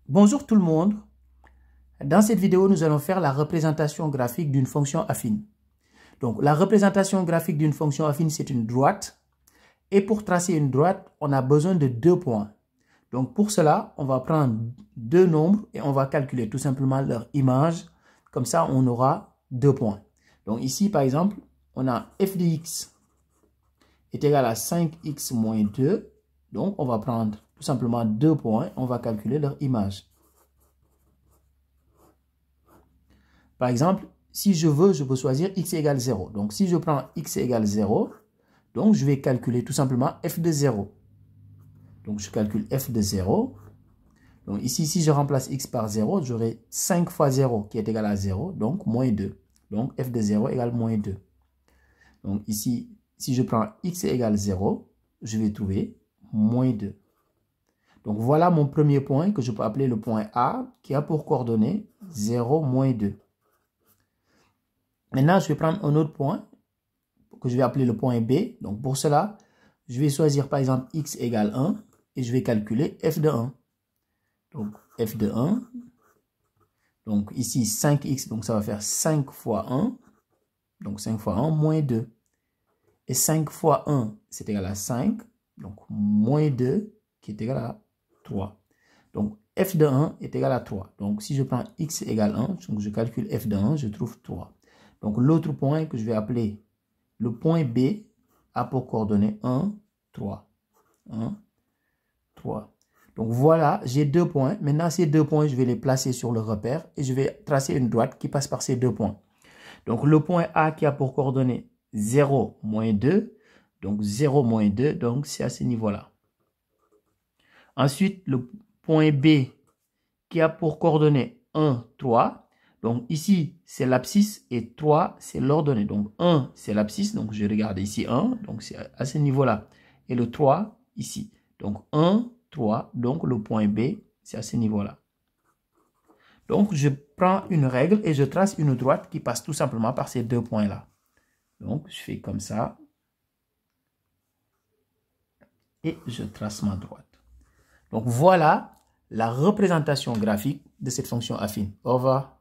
Bonjour tout le monde. Dans cette vidéo, nous allons faire la représentation graphique d'une fonction affine. Donc, la représentation graphique d'une fonction affine, c'est une droite. Et pour tracer une droite, on a besoin de deux points. Donc, pour cela, on va prendre deux nombres et on va calculer tout simplement leur image. Comme ça, on aura deux points. Donc, ici, par exemple, on a f de x est égal à 5x moins 2. Donc, on va prendre tout simplement deux points. On va calculer leur image. Par exemple, si je veux, je peux choisir x égale 0. Donc, si je prends x égale 0, donc je vais calculer tout simplement f de 0. Donc, je calcule f de 0. Donc, ici, si je remplace x par 0, j'aurai 5 fois 0 qui est égal à 0, donc moins 2. Donc, f de 0 égale moins 2. Donc, ici, si je prends x égale 0, je vais trouver moins 2. Donc, voilà mon premier point que je peux appeler le point A qui a pour coordonnées 0, moins 2. Maintenant, je vais prendre un autre point que je vais appeler le point B. Donc, pour cela, je vais choisir par exemple x égale 1 et je vais calculer f de 1. Donc, f de 1. Donc, ici, 5x, donc ça va faire 5 fois 1. Donc, 5 fois 1, moins 2. Et 5 fois 1, c'est égal à 5. Donc, moins 2 qui est égal à 3. Donc, f de 1 est égal à 3. Donc, si je prends x égale 1, donc je calcule f de 1, je trouve 3. Donc, l'autre point que je vais appeler le point B a pour coordonnées 1, 3. 1, 3. Donc, voilà, j'ai deux points. Maintenant, ces deux points, je vais les placer sur le repère et je vais tracer une droite qui passe par ces deux points. Donc, le point A qui a pour coordonnées 0, moins 2. Donc, 0, moins 2. Donc, c'est à ce niveau-là. Ensuite, le point B qui a pour coordonnées 1, 3. Donc, ici, c'est l'abscisse et 3, c'est l'ordonnée. Donc, 1, c'est l'abscisse. Donc, je regarde ici 1. Donc, c'est à ce niveau-là. Et le 3, ici. Donc, 1, 3. Donc, le point B, c'est à ce niveau-là. Donc, je prends une règle et je trace une droite qui passe tout simplement par ces deux points-là. Donc, je fais comme ça. Et je trace ma droite. Donc, voilà la représentation graphique de cette fonction affine. Au revoir.